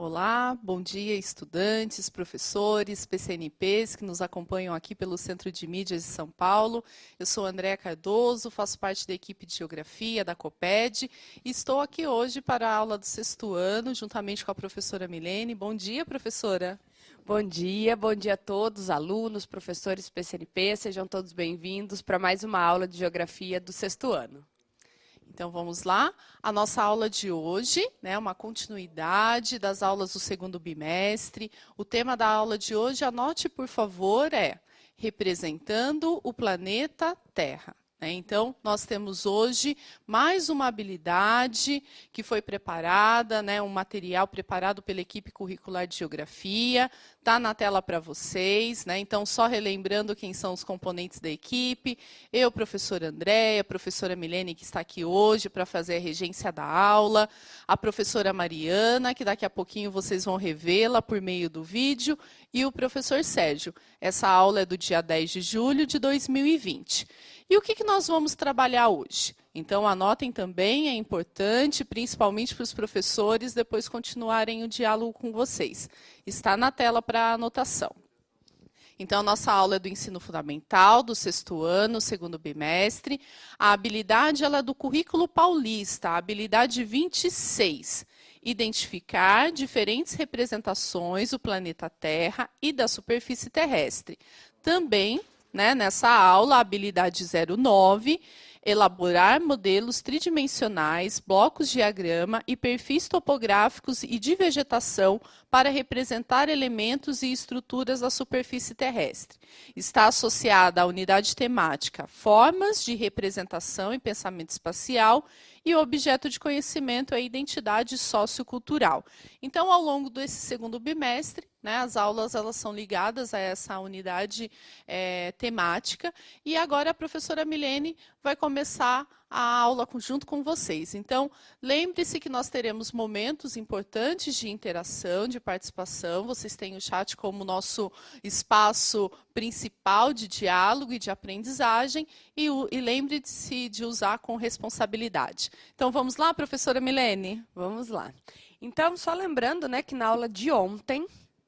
Olá, bom dia, estudantes, professores, PCNPs que nos acompanham aqui pelo Centro de Mídias de São Paulo. Eu sou Andréa Cardoso, faço parte da equipe de Geografia da Coped e estou aqui hoje para a aula do sexto ano, juntamente com a professora Milene. Bom dia, professora. Bom dia a todos, alunos, professores PCNP, sejam todos bem-vindos para mais uma aula de Geografia do sexto ano. Então vamos lá, a nossa aula de hoje, né, uma continuidade das aulas do segundo bimestre. O tema da aula de hoje, anote por favor, é representando o planeta Terra. Então, nós temos hoje mais uma habilidade que foi preparada, um material preparado pela equipe curricular de Geografia, está na tela para vocês. Então, só relembrando quem são os componentes da equipe, eu, professora Andréa, a professora Milene, que está aqui hoje para fazer a regência da aula, a professora Mariana, que daqui a pouquinho vocês vão revê-la por meio do vídeo, e o professor Sérgio. Essa aula é do dia 10 de julho de 2020. E o que nós vamos trabalhar hoje? Então, anotem também, é importante, principalmente para os professores, depois continuarem o diálogo com vocês. Está na tela para anotação. Então, a nossa aula é do ensino fundamental, do sexto ano, segundo bimestre. A habilidade ela é do currículo paulista, a habilidade 26. Identificar diferentes representações do planeta Terra e da superfície terrestre. Também, nessa aula, a habilidade 09, elaborar modelos tridimensionais, blocos de diagrama e perfis topográficos e de vegetação para representar elementos e estruturas da superfície terrestre. Está associada à unidade temática Formas de Representação e Pensamento Espacial e o objeto de conhecimento é a identidade sociocultural. Então, ao longo desse segundo bimestre, as aulas elas são ligadas a essa unidade temática e agora a professora Milene vai começar a aula junto com vocês. Então, lembre-se que nós teremos momentos importantes de interação, de participação. Vocês têm o chat como nosso espaço principal de diálogo e de aprendizagem e lembre-se de usar com responsabilidade. Então, vamos lá, professora Milene? Vamos lá. Então, só lembrando, que na aula de ontem,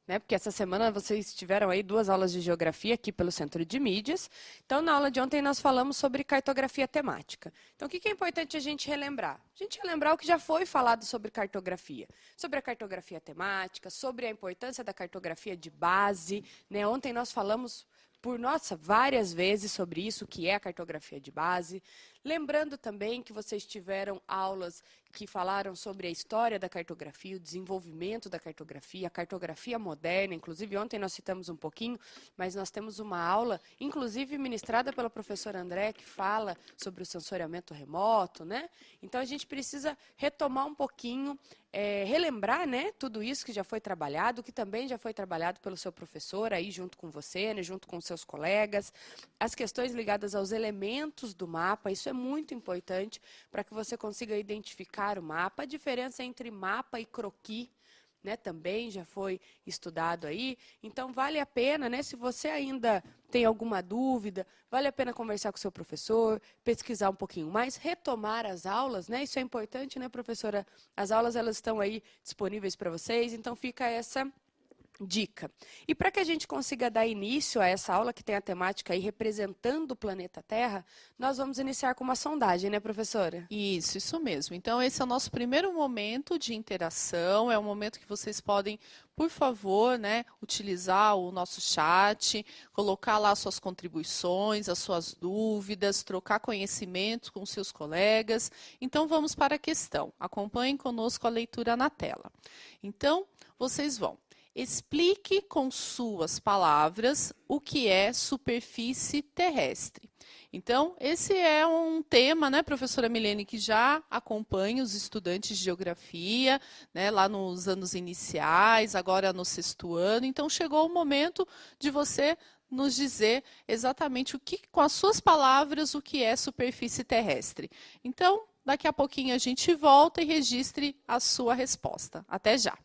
porque essa semana vocês tiveram aí 2 aulas de geografia aqui pelo Centro de Mídias. Então, na aula de ontem nós falamos sobre cartografia temática. Então, o que é importante a gente relembrar? A gente relembrar o que já foi falado sobre cartografia. Sobre a cartografia temática, sobre a importância da cartografia de base. Ontem nós falamos várias vezes sobre isso, que é a cartografia de base. Lembrando também que vocês tiveram aulas que falaram sobre a história da cartografia, o desenvolvimento da cartografia, a cartografia moderna. Inclusive, ontem nós citamos um pouquinho, mas nós temos uma aula, inclusive ministrada pela professora André, que fala sobre o sensoriamento remoto. Então, a gente precisa retomar um pouquinho, relembrar tudo isso que já foi trabalhado, que também já foi trabalhado pelo seu professor aí junto com você, junto com seus colegas, as questões ligadas aos elementos do mapa. Isso é muito importante para que você consiga identificar o mapa. A diferença entre mapa e croquis, também já foi estudado aí. Então, vale a pena, se você ainda tem alguma dúvida, vale a pena conversar com o seu professor, pesquisar um pouquinho mais, retomar as aulas, Isso é importante, professora? As aulas, elas estão aí disponíveis para vocês, então fica essa dica. E para que a gente consiga dar início a essa aula que tem a temática aí representando o planeta Terra, nós vamos iniciar com uma sondagem, professora? Isso mesmo. Então, esse é o nosso primeiro momento de interação, é um momento que vocês podem, por favor, utilizar o nosso chat, colocar lá suas contribuições, as suas dúvidas, trocar conhecimento com seus colegas. Então, vamos para a questão. Acompanhem conosco a leitura na tela. Então, vocês vão. Explique com suas palavras o que é superfície terrestre. Então, esse é um tema, professora Milene, que já acompanha os estudantes de geografia, lá nos anos iniciais, agora no sexto ano. Então, chegou o momento de você nos dizer exatamente com as suas palavras, o que é superfície terrestre. Então, daqui a pouquinho a gente volta e registre a sua resposta. Até já!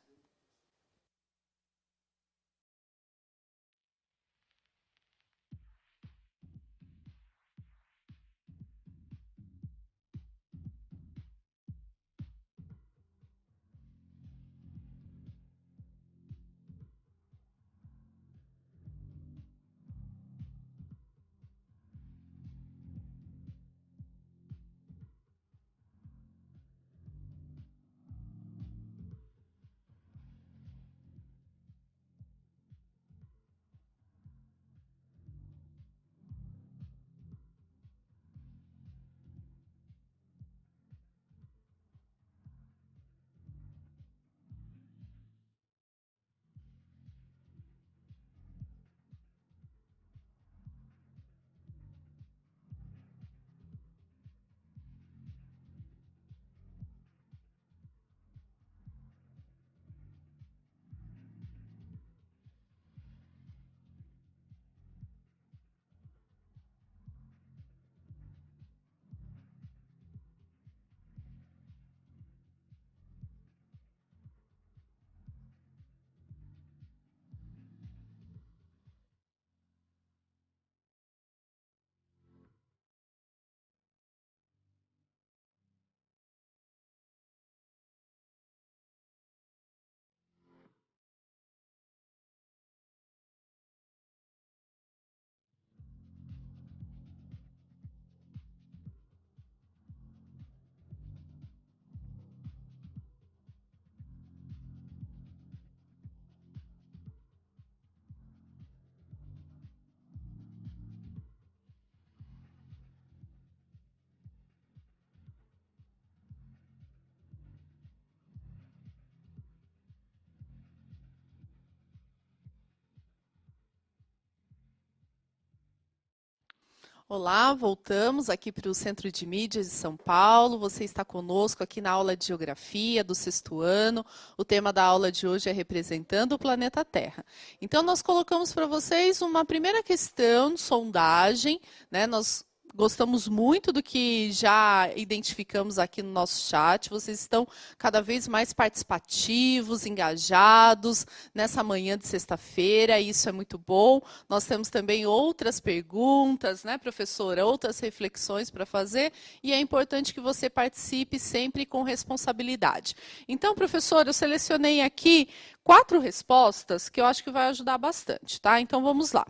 Olá, voltamos aqui para o Centro de Mídias de São Paulo. Você está conosco aqui na aula de Geografia do 6º ano. O tema da aula de hoje é representando o planeta Terra. Então, nós colocamos para vocês uma primeira questão de sondagem, né? Nós gostamos muito do que já identificamos aqui no nosso chat. Vocês estão cada vez mais participativos, engajados nessa manhã de sexta-feira. Isso é muito bom. Nós temos também outras perguntas, né, professora? Outras reflexões para fazer. E é importante que você participe sempre com responsabilidade. Então, professora, eu selecionei aqui 4 respostas que eu acho que vai ajudar bastante, tá? Então, vamos lá.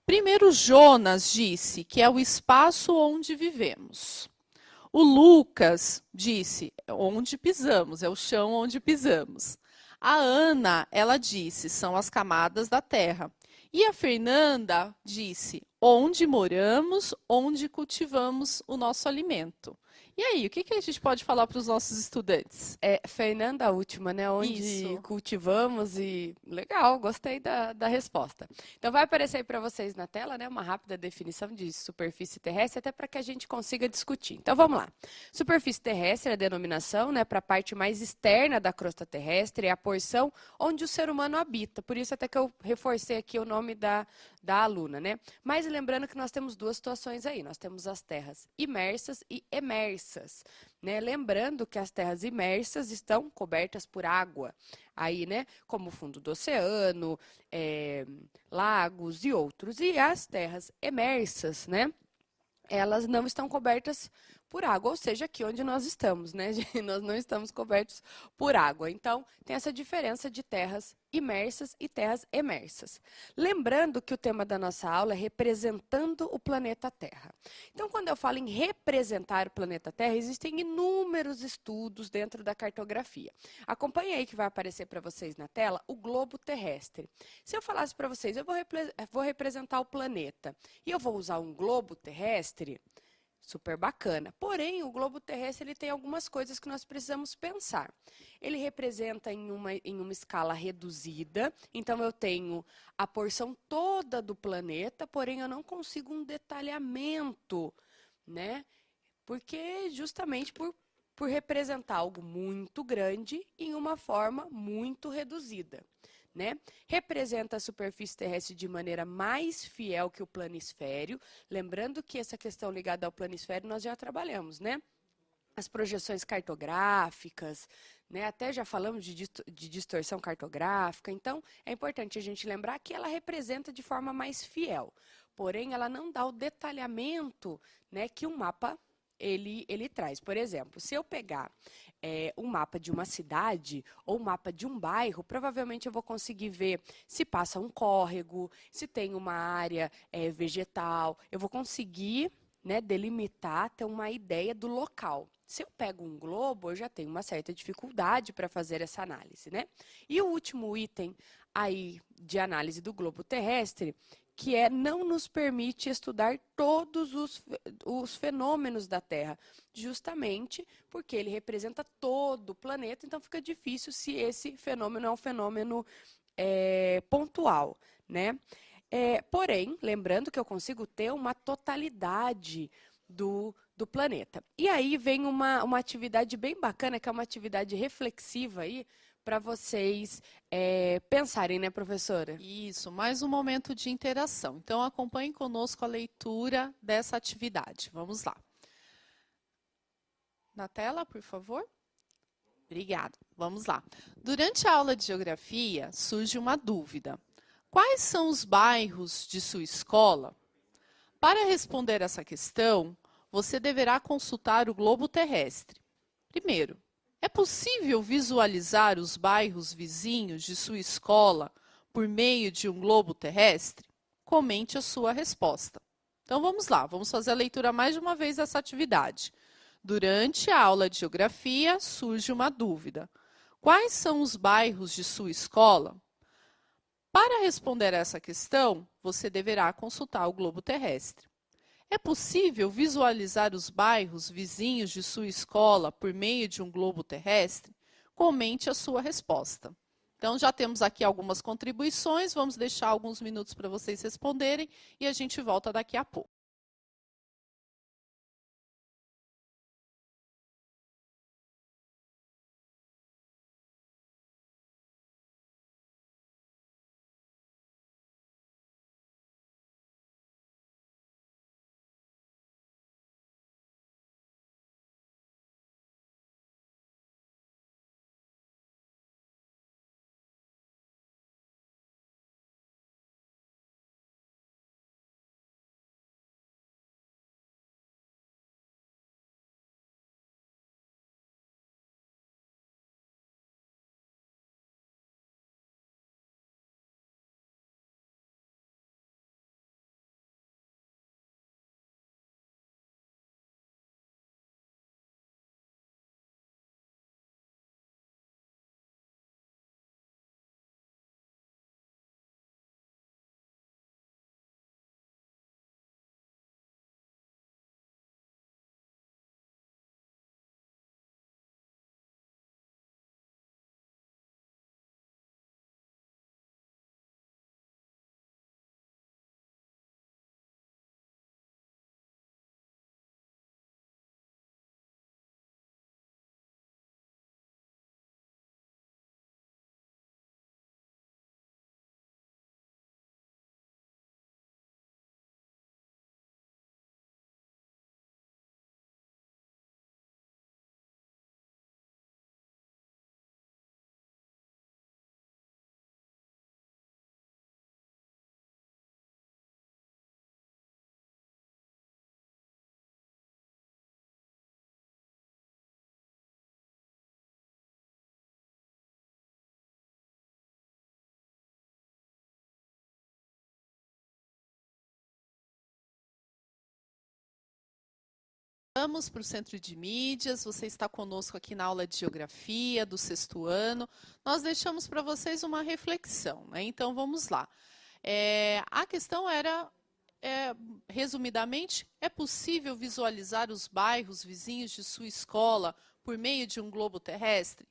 Primeiro, Jonas disse que é o espaço onde vivemos. O Lucas disse onde pisamos, é o chão onde pisamos. A Ana, ela disse, são as camadas da terra. E a Fernanda disse onde moramos, onde cultivamos o nosso alimento. E aí, o que a gente pode falar para os nossos estudantes? Fernanda, a última, né? Onde Isso. cultivamos e... Legal, gostei da resposta. Então, vai aparecer aí para vocês na tela, né? Uma rápida definição de superfície terrestre, até para que a gente consiga discutir. Então, vamos lá. Superfície terrestre é a denominação, né? Para a parte mais externa da crosta terrestre, é a porção onde o ser humano habita. Por isso, até que eu reforcei aqui o nome da aluna, né? Mas lembrando que nós temos 2 situações aí. Nós temos as terras imersas e emersas, né? Lembrando que as terras imersas estão cobertas por água, aí, né? Como o fundo do oceano, lagos e outros. E as terras emersas, né? Elas não estão cobertas por água, ou seja, aqui onde nós estamos, né? Nós não estamos cobertos por água. Então, tem essa diferença de terras imersas e terras emersas. Lembrando que o tema da nossa aula é representando o planeta Terra. Então, quando eu falo em representar o planeta Terra, existem inúmeros estudos dentro da cartografia. Acompanhe aí que vai aparecer para vocês na tela o globo terrestre. Se eu falasse para vocês, eu vou representar o planeta e eu vou usar um globo terrestre, super bacana. Porém, o globo terrestre ele tem algumas coisas que nós precisamos pensar. Ele representa em uma escala reduzida, então eu tenho a porção toda do planeta, porém eu não consigo um detalhamento, né? Porque justamente por representar algo muito grande em uma forma muito reduzida, né? Representa a superfície terrestre de maneira mais fiel que o planisfério. Lembrando que essa questão ligada ao planisfério nós já trabalhamos, né? As projeções cartográficas, né? Até já falamos de distorção cartográfica. Então, é importante a gente lembrar que ela representa de forma mais fiel. Porém, ela não dá o detalhamento, né, que um mapa ele traz. Por exemplo, se eu pegar um mapa de uma cidade ou um mapa de um bairro, provavelmente eu vou conseguir ver se passa um córrego, se tem uma área vegetal, eu vou conseguir, né, delimitar, ter uma ideia do local. Se eu pego um globo, eu já tenho uma certa dificuldade para fazer essa análise, né? E o último item aí de análise do globo terrestre, que não nos permite estudar todos os fenômenos da Terra, justamente porque ele representa todo o planeta, então fica difícil se esse fenômeno é um fenômeno pontual, né? Porém, lembrando que eu consigo ter uma totalidade do planeta. E aí vem uma atividade bem bacana, que é uma atividade reflexiva aí, para vocês pensarem, né, professora? Isso, mais um momento de interação. Então, acompanhe conosco a leitura dessa atividade. Vamos lá. Na tela, por favor. Obrigada. Vamos lá. Durante a aula de geografia, surge uma dúvida. Quais são os bairros de sua escola? Para responder essa questão, você deverá consultar o globo terrestre. Primeiro, é possível visualizar os bairros vizinhos de sua escola por meio de um globo terrestre? Comente a sua resposta. Então, vamos lá, vamos fazer a leitura mais de uma vez dessa atividade. Durante a aula de geografia, surge uma dúvida. Quais são os bairros de sua escola? Para responder a essa questão, você deverá consultar o globo terrestre. É possível visualizar os bairros vizinhos de sua escola por meio de um globo terrestre? Comente a sua resposta. Então, já temos aqui algumas contribuições, vamos deixar alguns minutos para vocês responderem e a gente volta daqui a pouco. voltamos para o Centro de Mídias, você está conosco aqui na aula de Geografia do 6º ano. Nós deixamos para vocês uma reflexão, né? Então, vamos lá. A questão era, resumidamente, é possível visualizar os bairros vizinhos de sua escola por meio de um globo terrestre?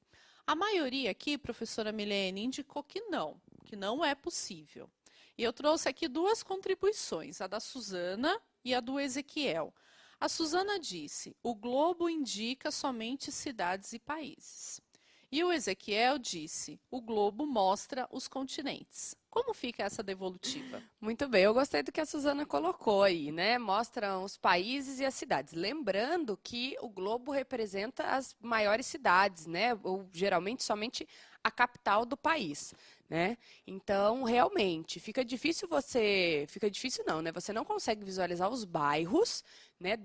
A maioria aqui, professora Milene, indicou que não é possível. E eu trouxe aqui 2 contribuições, a da Suzana e a do Ezequiel. A Suzana disse, o globo indica somente cidades e países. E o Ezequiel disse, o globo mostra os continentes. Como fica essa devolutiva? Muito bem, eu gostei do que a Suzana colocou aí, né? Mostram os países e as cidades. Lembrando que o globo representa as maiores cidades, né? Ou geralmente somente a capital do país, né? Então, realmente, fica difícil não, né? Você não consegue visualizar os bairros, né,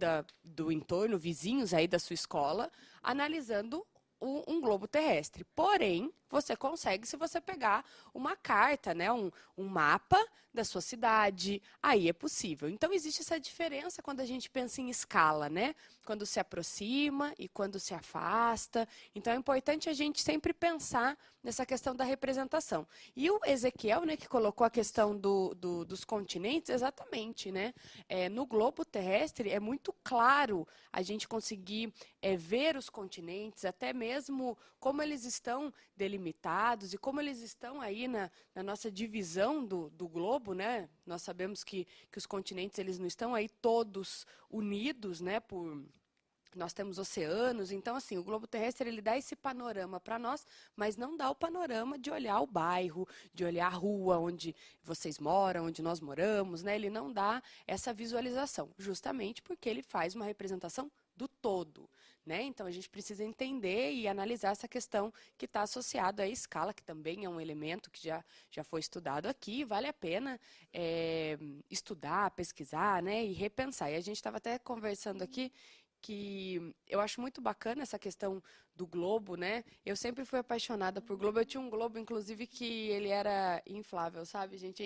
do entorno, vizinhos aí da sua escola, analisando um globo terrestre. Porém, você consegue se você pegar uma carta, né, um mapa da sua cidade, aí é possível. Então, existe essa diferença quando a gente pensa em escala, né? Quando se aproxima e quando se afasta. Então, é importante a gente sempre pensar nessa questão da representação. E o Ezequiel, né, que colocou a questão dos continentes, exatamente, né? No globo terrestre, é muito claro a gente conseguir ver os continentes, até mesmo como eles estão delimitados e como eles estão aí na nossa divisão do globo, né? Nós sabemos que os continentes eles não estão aí todos unidos, né? Nós temos oceanos, então assim, o globo terrestre ele dá esse panorama para nós, mas não dá o panorama de olhar o bairro, de olhar a rua onde vocês moram, onde nós moramos, né? Ele não dá essa visualização, justamente porque ele faz uma representação do todo, né? Então, a gente precisa entender e analisar essa questão que está associada à escala, que também é um elemento que já foi estudado aqui, vale a pena estudar, pesquisar, né? E repensar. E a gente estava até conversando aqui que eu acho muito bacana essa questão do globo, né? Eu sempre fui apaixonada por globo. Eu tinha um globo, inclusive, que ele era inflável, sabe? A gente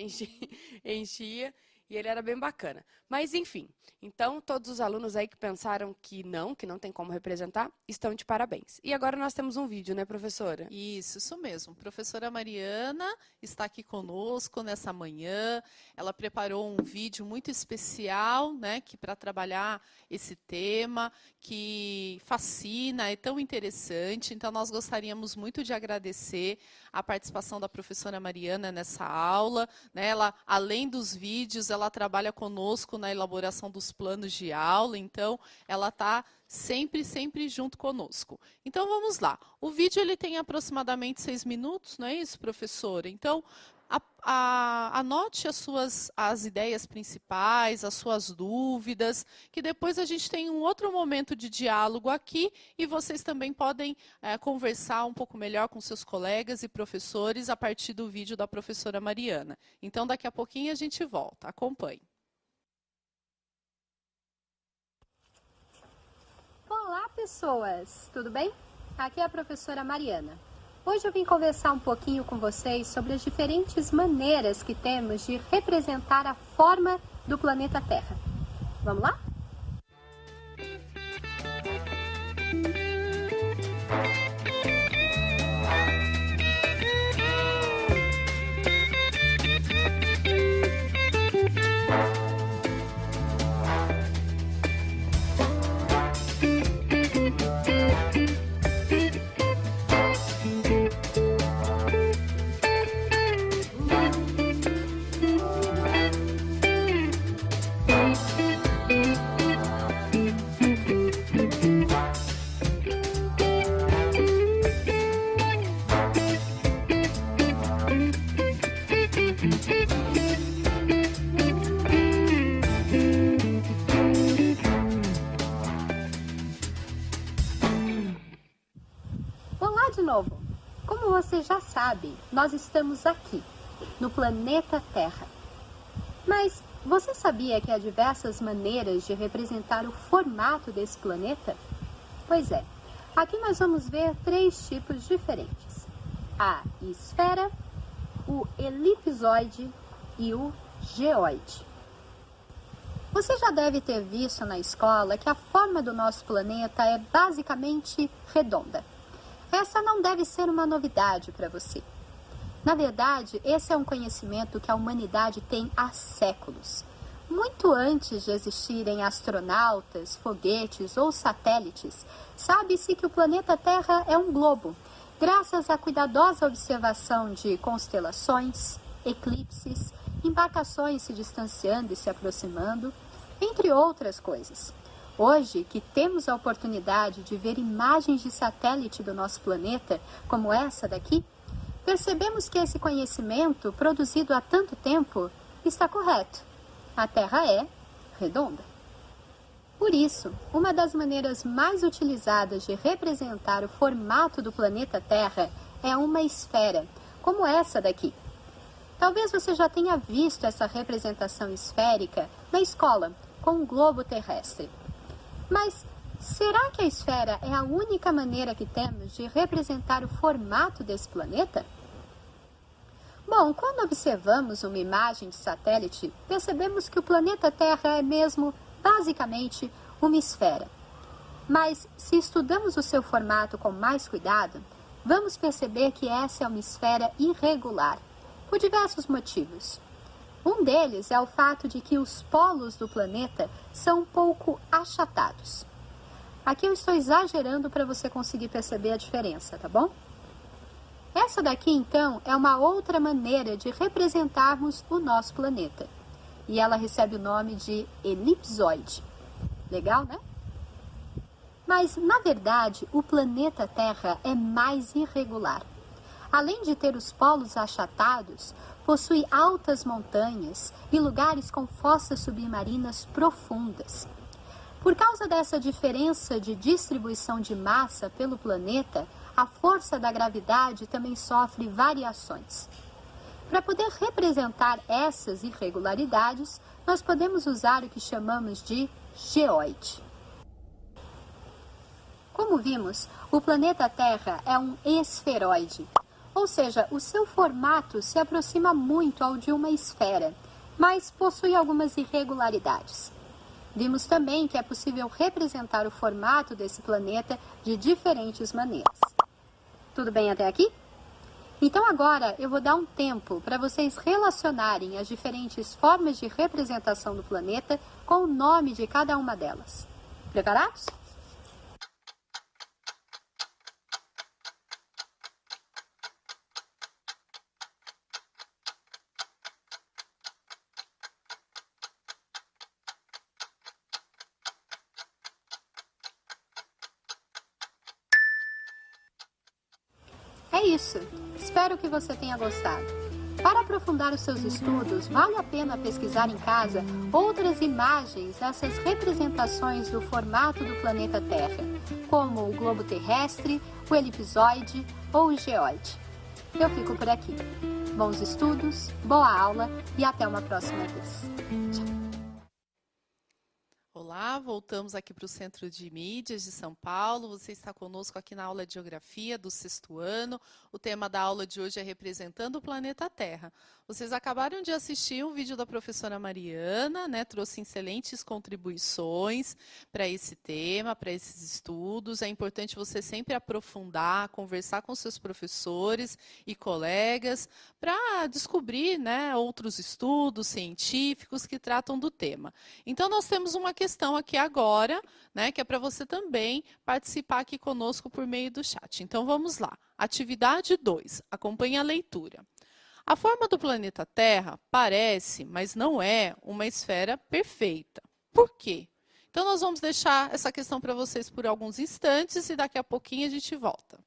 enchia e ele era bem bacana. Mas, enfim, então, todos os alunos aí que pensaram que não tem como representar, estão de parabéns. E agora nós temos um vídeo, né, professora? Isso mesmo. Professora Mariana está aqui conosco nessa manhã. Ela preparou um vídeo muito especial, né, que para trabalhar esse tema, que fascina, é tão interessante. Então, nós gostaríamos muito de agradecer a participação da professora Mariana nessa aula, né? Ela, além dos vídeos, ela trabalha conosco na elaboração dos planos de aula, então ela está sempre junto conosco. Então vamos lá. O vídeo ele tem aproximadamente 6 minutos, não é isso, professora? Então anote as ideias principais, as suas dúvidas, que depois a gente tem um outro momento de diálogo aqui e vocês também podem conversar um pouco melhor com seus colegas e professores a partir do vídeo da professora Mariana. Então, daqui a pouquinho a gente volta. Acompanhe. Olá, pessoas! Tudo bem? Aqui é a professora Mariana. Hoje eu vim conversar um pouquinho com vocês sobre as diferentes maneiras que temos de representar a forma do planeta Terra. Vamos lá? De novo, como você já sabe, nós estamos aqui, no planeta Terra. Mas você sabia que há diversas maneiras de representar o formato desse planeta? Pois é, aqui nós vamos ver 3 tipos diferentes: a esfera, o elipsoide e o geoide. Você já deve ter visto na escola que a forma do nosso planeta é basicamente redonda. Essa não deve ser uma novidade para você. Na verdade, esse é um conhecimento que a humanidade tem há séculos. Muito antes de existirem astronautas, foguetes ou satélites, sabe-se que o planeta Terra é um globo, graças à cuidadosa observação de constelações, eclipses, embarcações se distanciando e se aproximando, entre outras coisas. Hoje, que temos a oportunidade de ver imagens de satélite do nosso planeta, como essa daqui, percebemos que esse conhecimento, produzido há tanto tempo, está correto. A Terra é redonda. Por isso, uma das maneiras mais utilizadas de representar o formato do planeta Terra é uma esfera, como essa daqui. Talvez você já tenha visto essa representação esférica na escola, com um globo terrestre. Mas será que a esfera é a única maneira que temos de representar o formato desse planeta? Bom, quando observamos uma imagem de satélite, percebemos que o planeta Terra é mesmo, basicamente, uma esfera. Mas, se estudamos o seu formato com mais cuidado, vamos perceber que essa é uma esfera irregular, por diversos motivos. Um deles é o fato de que os polos do planeta são um pouco achatados. Aqui eu estou exagerando para você conseguir perceber a diferença, tá bom? Essa daqui, então, é uma outra maneira de representarmos o nosso planeta. E ela recebe o nome de elipsoide. Legal, né? Mas, na verdade, o planeta Terra é mais irregular. Além de ter os polos achatados, possui altas montanhas e lugares com fossas submarinas profundas. Por causa dessa diferença de distribuição de massa pelo planeta, a força da gravidade também sofre variações. Para poder representar essas irregularidades, nós podemos usar o que chamamos de geoide. Como vimos, o planeta Terra é um esferoide, ou seja, o seu formato se aproxima muito ao de uma esfera, mas possui algumas irregularidades. Vimos também que é possível representar o formato desse planeta de diferentes maneiras. Tudo bem até aqui? Então agora eu vou dar um tempo para vocês relacionarem as diferentes formas de representação do planeta com o nome de cada uma delas. Preparados? É isso. Espero que você tenha gostado. Para aprofundar os seus estudos, vale a pena pesquisar em casa outras imagens dessas representações do formato do planeta Terra, como o globo terrestre, o elipsoide ou o geoide. Eu fico por aqui. Bons estudos, boa aula e até uma próxima vez. Tchau. Olá, voltamos aqui para o Centro de Mídias de São Paulo. Você está conosco aqui na aula de Geografia do 6º ano. O tema da aula de hoje é Representando o Planeta Terra. Vocês acabaram de assistir um vídeo da professora Mariana, né? Trouxe excelentes contribuições para esse tema, para esses estudos. É importante você sempre aprofundar, conversar com seus professores e colegas para descobrir, né, outros estudos científicos que tratam do tema. Então, nós temos uma questão aqui agora, né, que é para você também participar aqui conosco por meio do chat. Então, vamos lá. Atividade 2. Acompanhe a leitura. A forma do planeta Terra parece, mas não é, uma esfera perfeita. Por quê? Então, nós vamos deixar essa questão para vocês por alguns instantes e daqui a pouquinho a gente volta.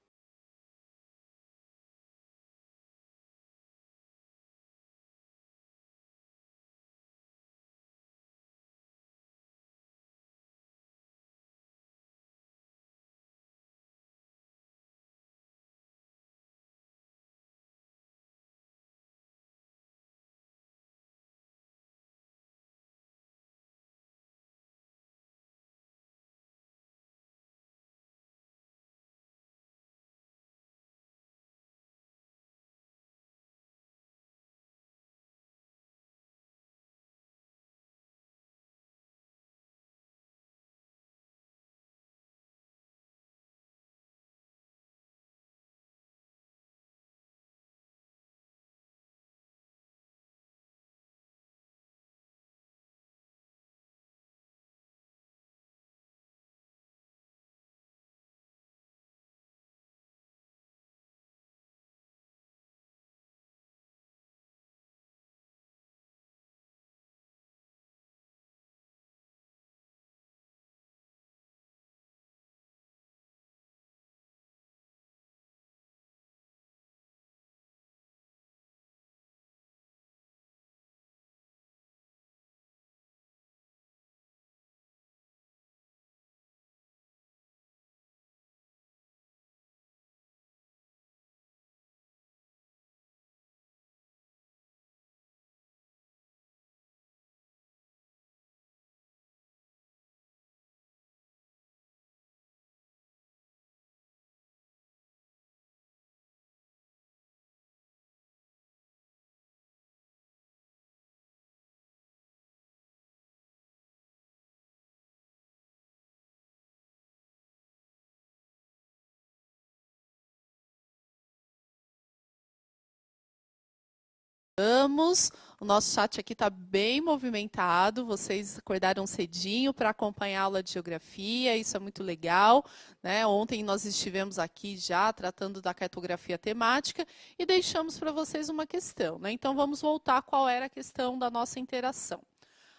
voltamos. O nosso chat aqui está bem movimentado. Vocês acordaram cedinho para acompanhar a aula de geografia, isso é muito legal, né? Ontem nós estivemos aqui já tratando da cartografia temática e deixamos para vocês uma questão, né? Então vamos voltar qual era a questão da nossa interação.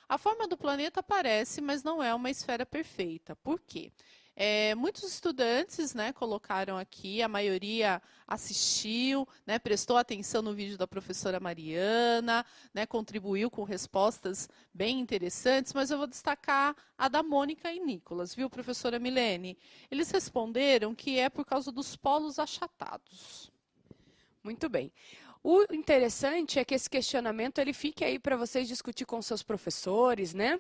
A forma do planeta aparece, mas não é uma esfera perfeita. Por quê? Muitos estudantes, né, colocaram aqui, a maioria assistiu, né, prestou atenção no vídeo da professora Mariana, né, contribuiu com respostas bem interessantes, mas eu vou destacar a da Mônica e Nicolas, viu, professora Milene? Eles responderam que é por causa dos polos achatados. Muito bem. O interessante é que esse questionamento ele fique aí para vocês discutir com seus professores, né?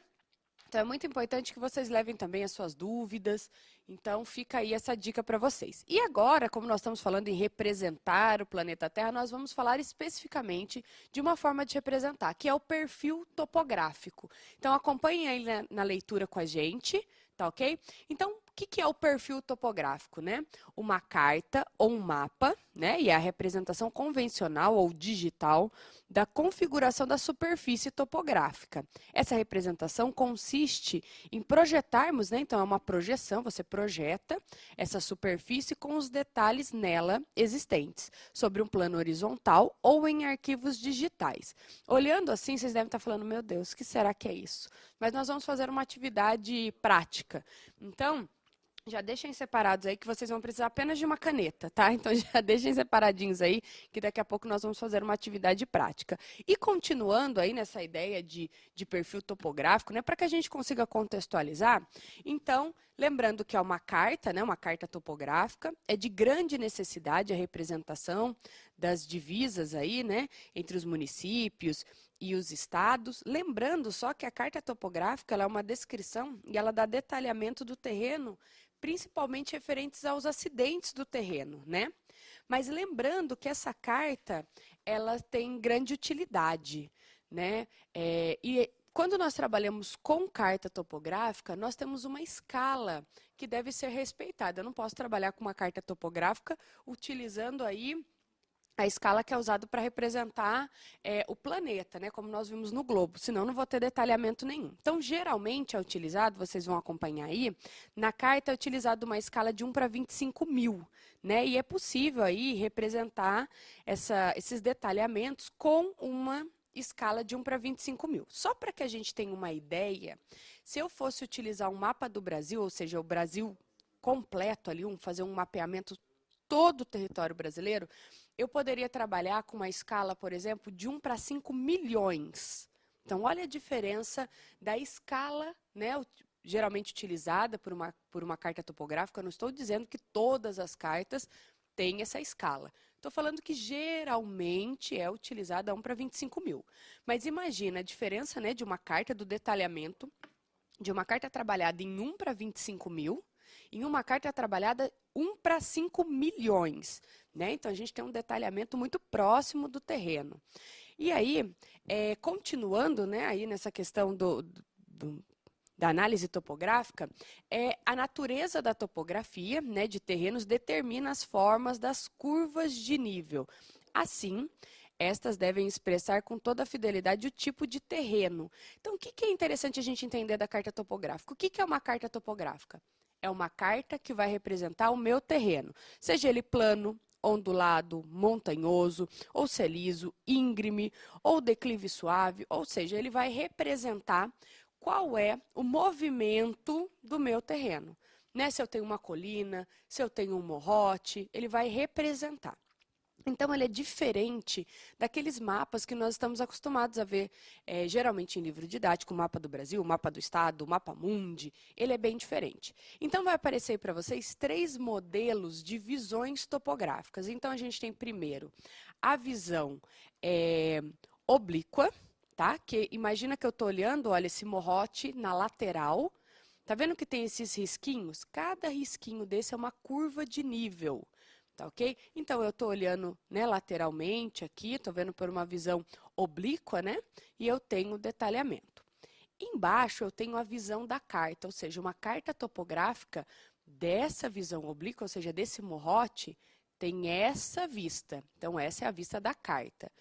Então, é muito importante que vocês levem também as suas dúvidas. Então, fica aí essa dica para vocês. E agora, como nós estamos falando em representar o planeta Terra, nós vamos falar especificamente de uma forma de representar, que é o perfil topográfico. Então, acompanhem aí na leitura com a gente, tá ok? Então, o que é o perfil topográfico, né? Uma carta ou um mapa, né? E é a representação convencional ou digital da configuração da superfície topográfica. Essa representação consiste em projetarmos, né? Então, é uma projeção, você projeta essa superfície com os detalhes nela existentes, sobre um plano horizontal ou em arquivos digitais. Olhando assim, vocês devem estar falando, meu Deus, o que será que é isso? Mas nós vamos fazer uma atividade prática. Então, já deixem separados aí que vocês vão precisar apenas de uma caneta, tá? Então já deixem separadinhos aí que daqui a pouco nós vamos fazer uma atividade prática. E continuando aí nessa ideia de perfil topográfico, né? Para que a gente consiga contextualizar, então, lembrando que é uma carta, né? Uma carta topográfica, é de grande necessidade a representação das divisas aí, né? Entre os municípios e os estados. Lembrando só que a carta topográfica ela é uma descrição e ela dá detalhamento do terreno, principalmente referentes aos acidentes do terreno, né? Mas lembrando que essa carta, ela tem grande utilidade, né? E quando nós trabalhamos com carta topográfica, nós temos uma escala que deve ser respeitada. Eu não posso trabalhar com uma carta topográfica utilizando aí a escala que é usada para representar o planeta, né, como nós vimos no globo, senão não vou ter detalhamento nenhum. Então, geralmente é utilizado, vocês vão acompanhar aí, na carta é utilizado uma escala de 1 para 25 mil, né, e é possível aí representar esses detalhamentos com uma escala de 1 para 25 mil. Só para que a gente tenha uma ideia, se eu fosse utilizar um mapa do Brasil, ou seja, o Brasil completo ali, fazer um mapeamento todo o território brasileiro, eu poderia trabalhar com uma escala, por exemplo, de 1 para 5 milhões. Então, olha a diferença da escala, né, geralmente utilizada por uma carta topográfica. Eu não estou dizendo que todas as cartas têm essa escala. Estou falando que geralmente é utilizada 1 para 25 mil. Mas imagina a diferença, né, de uma carta do detalhamento, de uma carta trabalhada em 1 para 25 mil, em uma carta trabalhada 1 para 5 milhões. Né? Então, a gente tem um detalhamento muito próximo do terreno. E aí, continuando, né, aí nessa questão da análise topográfica, a natureza da topografia, né, de terrenos determina as formas das curvas de nível. Assim, estas devem expressar com toda a fidelidade o tipo de terreno. Então, o que é interessante a gente entender da carta topográfica? O que é uma carta topográfica? É uma carta que vai representar o meu terreno, seja ele plano, ondulado, montanhoso, ou se é liso, íngreme, ou declive suave, ou seja, ele vai representar qual é o movimento do meu terreno. Né? Se eu tenho uma colina, se eu tenho um morrote, ele vai representar. Então, ele é diferente daqueles mapas que nós estamos acostumados a ver, geralmente em livro didático, o mapa do Brasil, o mapa do estado, o mapa mundi, ele é bem diferente. Então, vai aparecer para vocês 3 modelos de visões topográficas. Então, a gente tem primeiro a visão oblíqua, tá? Que imagina que eu estou olhando, olha, esse morrote na lateral. Tá vendo que tem esses risquinhos? Cada risquinho desse é uma curva de nível. Tá, ok? Então, eu estou olhando, né, lateralmente aqui, estou vendo por uma visão oblíqua, né? E eu tenho detalhamento. Embaixo, eu tenho a visão da carta, ou seja, uma carta topográfica dessa visão oblíqua, ou seja, desse morrote, tem essa vista. Então, essa é a vista da carta.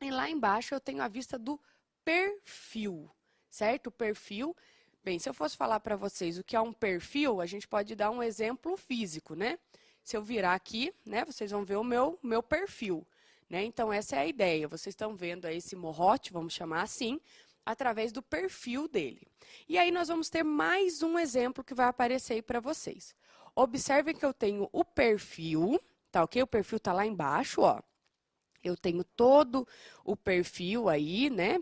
E lá embaixo eu tenho a vista do perfil, certo? O perfil, bem, se eu fosse falar para vocês o que é um perfil, a gente pode dar um exemplo físico, né? Se eu virar aqui, né, vocês vão ver o meu perfil, né? Então, essa é a ideia. Vocês estão vendo aí esse morrote, vamos chamar assim, através do perfil dele. E aí nós vamos ter mais um exemplo que vai aparecer aí para vocês. Observem que eu tenho o perfil, tá ok? O perfil está lá embaixo, ó. Eu tenho todo o perfil aí, né?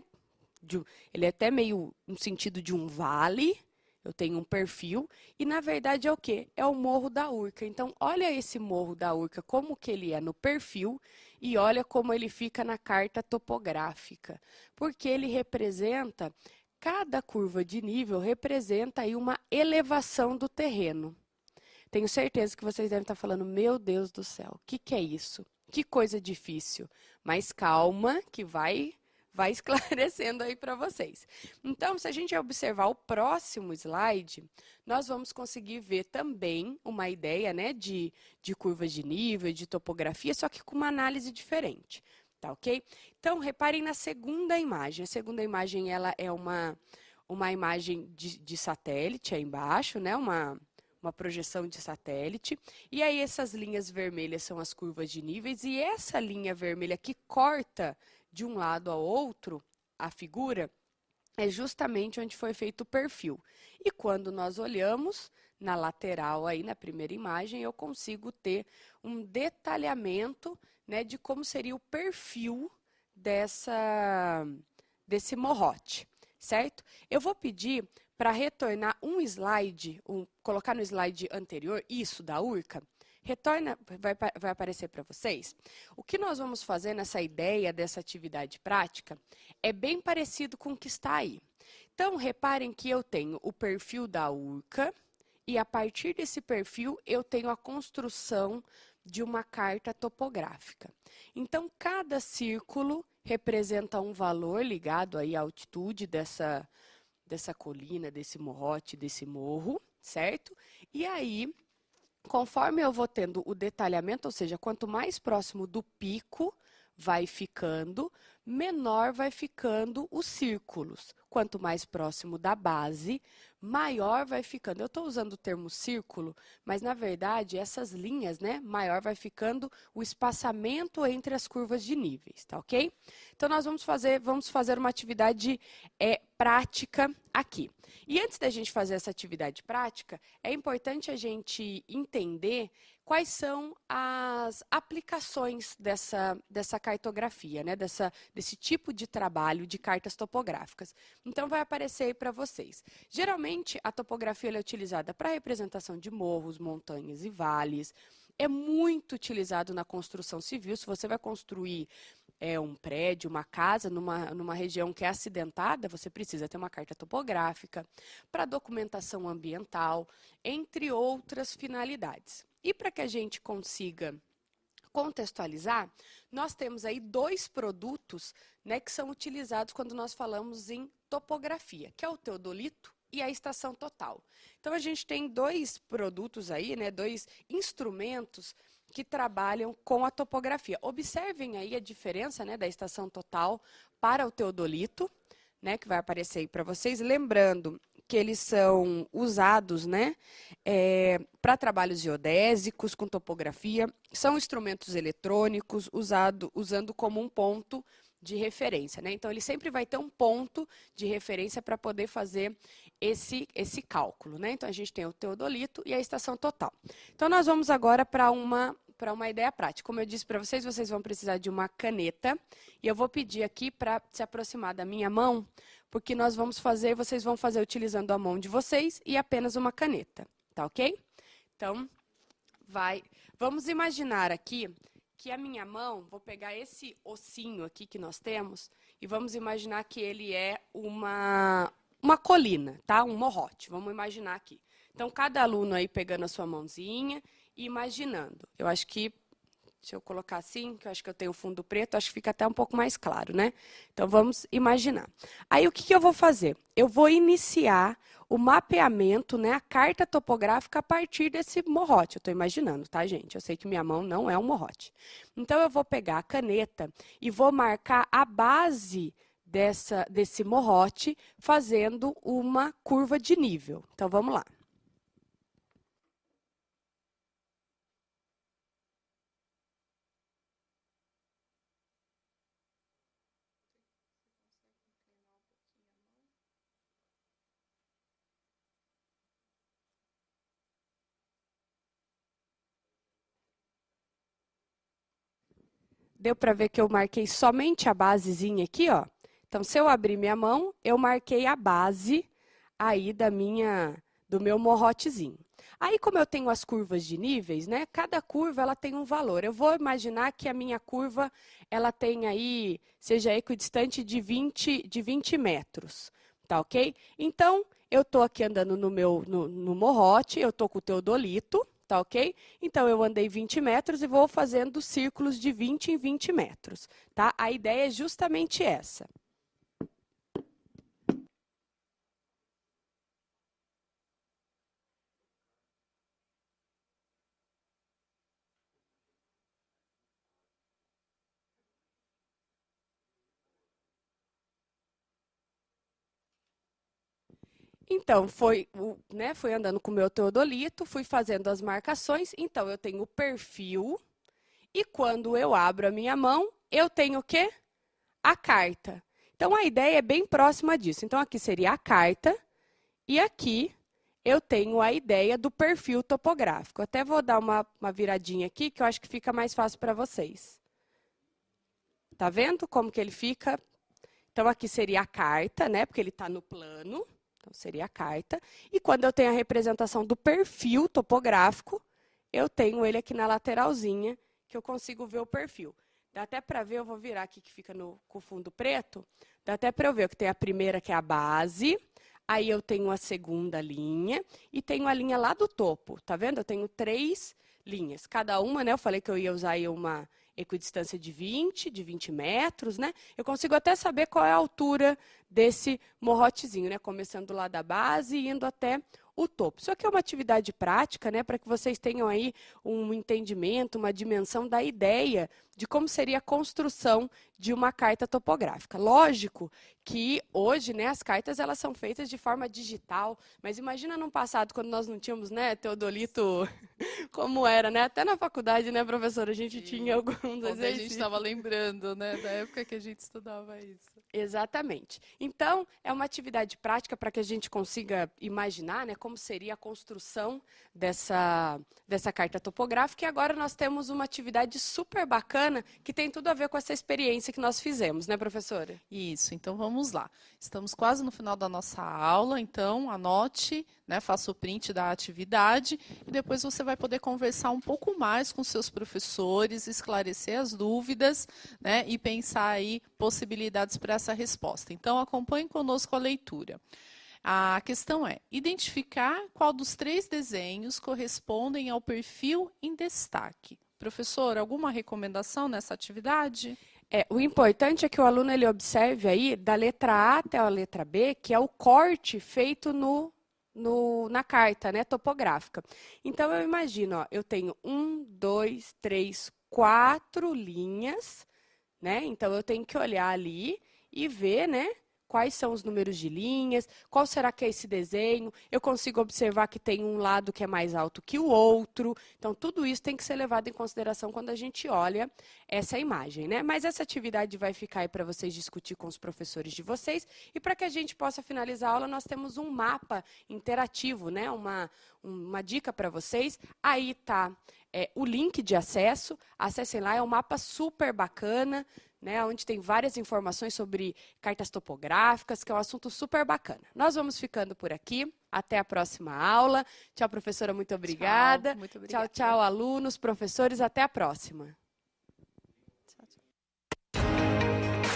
Ele é até meio no sentido de um vale. Eu tenho um perfil e, na verdade, é o quê? É o Morro da Urca. Então, olha esse Morro da Urca, como que ele é no perfil e olha como ele fica na carta topográfica. Porque ele representa, cada curva de nível representa aí uma elevação do terreno. Tenho certeza que vocês devem estar falando, meu Deus do céu, o que é isso? Que coisa difícil. Mas calma, que vai esclarecendo aí para vocês. Então, se a gente observar o próximo slide, nós vamos conseguir ver também uma ideia, né, de curvas de nível, de topografia, só que com uma análise diferente, tá ok? Então, reparem na segunda imagem. A segunda imagem, ela é uma imagem de satélite aí embaixo, né, uma projeção de satélite, e aí essas linhas vermelhas são as curvas de níveis, e essa linha vermelha que corta de um lado ao outro a figura, é justamente onde foi feito o perfil. E quando nós olhamos na lateral aí, na primeira imagem, eu consigo ter um detalhamento, né, de como seria o perfil desse morrote, certo? Eu vou pedir para retornar um slide, colocar no slide anterior, isso da Urca, retorna, vai aparecer para vocês. O que nós vamos fazer nessa ideia dessa atividade prática é bem parecido com o que está aí. Então, reparem que eu tenho o perfil da Urca e, a partir desse perfil, eu tenho a construção de uma carta topográfica. Então, cada círculo representa um valor ligado aí à altitude dessa colina, desse morrote, desse morro, certo? E aí, conforme eu vou tendo o detalhamento, ou seja, quanto mais próximo do pico vai ficando, menor vai ficando os círculos. Quanto mais próximo da base, maior vai ficando. Eu estou usando o termo círculo, mas na verdade essas linhas, né, maior vai ficando o espaçamento entre as curvas de níveis, tá ok? Então nós vamos fazer uma atividade prática aqui. E antes da gente fazer essa atividade prática, é importante a gente entender quais são as aplicações dessa cartografia, né? Desse tipo de trabalho de cartas topográficas. Então, vai aparecer aí para vocês. Geralmente, a topografia é utilizada para representação de morros, montanhas e vales. É muito utilizado na construção civil. Se você vai construir um prédio, uma casa, numa região que é acidentada, você precisa ter uma carta topográfica para documentação ambiental, entre outras finalidades. E para que a gente consiga contextualizar, nós temos aí 2 produtos, né, que são utilizados quando nós falamos em topografia, que é o teodolito e a estação total. Então, a gente tem 2 produtos aí, né, 2 instrumentos que trabalham com a topografia. Observem aí a diferença, né, da estação total para o teodolito, né, que vai aparecer aí para vocês. Lembrando que eles são usados, né, para trabalhos geodésicos, com topografia. São instrumentos eletrônicos usando como um ponto de referência, né? Então, ele sempre vai ter um ponto de referência para poder fazer esse cálculo, né? Então, a gente tem o teodolito e a estação total. Então, nós vamos agora para uma ideia prática. Como eu disse para vocês, vocês vão precisar de uma caneta. E eu vou pedir aqui para se aproximar da minha mão, porque vocês vão fazer utilizando a mão de vocês e apenas uma caneta, tá ok? Então, vamos imaginar aqui que a minha mão, vou pegar esse ossinho aqui que nós temos e vamos imaginar que ele é uma colina, tá? Um morrote, vamos imaginar aqui. Então, cada aluno aí pegando a sua mãozinha e imaginando. Eu acho que Deixa eu colocar assim, que eu acho que eu tenho fundo preto, acho que fica até um pouco mais claro, né? Então, vamos imaginar. Aí, o que eu vou fazer? Eu vou iniciar o mapeamento, né, a carta topográfica a partir desse morrote. Eu estou imaginando, tá, gente? Eu sei que minha mão não é um morrote. Então, eu vou pegar a caneta e vou marcar a base desse morrote, fazendo uma curva de nível. Então, vamos lá. Deu para ver que eu marquei somente a basezinha aqui, ó. Então, se eu abrir minha mão, eu marquei a base aí do meu morrotezinho. Aí, como eu tenho as curvas de níveis, né? Cada curva ela tem um valor. Eu vou imaginar que a minha curva ela tem aí, seja equidistante de 20 metros, tá ok? Então, eu estou aqui andando no morrote, eu estou com o teodolito, tá ok? Então, eu andei 20 metros e vou fazendo círculos de 20 em 20 metros, tá? A ideia é justamente essa. Então, fui andando com o meu teodolito, fui fazendo as marcações. Então, eu tenho o perfil. E quando eu abro a minha mão, eu tenho o quê? A carta. Então, a ideia é bem próxima disso. Então, aqui seria a carta. E aqui eu tenho a ideia do perfil topográfico. Até vou dar uma viradinha aqui, que eu acho que fica mais fácil para vocês. Tá vendo como que ele fica? Então, aqui seria a carta, né? Porque ele está no plano. Então, seria a carta. E quando eu tenho a representação do perfil topográfico, eu tenho ele aqui na lateralzinha, que eu consigo ver o perfil. Dá até para ver, eu vou virar aqui que fica com o fundo preto, dá até para eu ver que tem a primeira, que é a base, aí eu tenho a segunda linha e tenho a linha lá do topo, tá vendo? Eu tenho 3 linhas, cada uma, né, eu falei que eu ia usar aí uma equidistância de 20 metros, né? Eu consigo até saber qual é a altura desse morrotezinho, né? Começando lá da base e indo até o topo. Isso aqui é uma atividade prática, né, para que vocês tenham aí um entendimento, uma dimensão da ideia de como seria a construção de uma carta topográfica. Lógico que hoje, né, as cartas elas são feitas de forma digital, mas imagina no passado, quando nós não tínhamos, né, teodolito como era, né? Até na faculdade, né, professora, a gente tinha alguns exercícios. A gente estava lembrando, né, da época que a gente estudava isso. Exatamente. Então, é uma atividade prática para que a gente consiga imaginar, né, como seria a construção dessa carta topográfica. E agora nós temos uma atividade super bacana que tem tudo a ver com essa experiência que nós fizemos, né, professora? Isso, então vamos lá. Estamos quase no final da nossa aula, então anote, né, faça o print da atividade e depois você vai poder conversar um pouco mais com seus professores, esclarecer as dúvidas, né, e pensar aí possibilidades para essa resposta. Então, acompanhe conosco a leitura. A questão é identificar qual dos 3 desenhos correspondem ao perfil em destaque. Professor, alguma recomendação nessa atividade? O importante é que o aluno ele observe aí, da letra A até a letra B, que é o corte feito na carta, né, topográfica. Então, eu imagino, ó, eu tenho 1, 2, 3, 4 linhas, né? Então, eu tenho que olhar ali e ver, né, quais são os números de linhas, qual será que é esse desenho. Eu consigo observar que tem um lado que é mais alto que o outro. Então, tudo isso tem que ser levado em consideração quando a gente olha essa imagem, né? Mas essa atividade vai ficar aí para vocês discutir com os professores de vocês. E para que a gente possa finalizar a aula, nós temos um mapa interativo, né? Uma dica para vocês. Aí está o link de acesso. Acessem lá, é um mapa super bacana, né, onde tem várias informações sobre cartas topográficas, que é um assunto super bacana. Nós vamos ficando por aqui. Até a próxima aula. Tchau, professora, muito obrigada. Tchau, muito obrigada. Tchau, tchau, alunos, professores, até a próxima.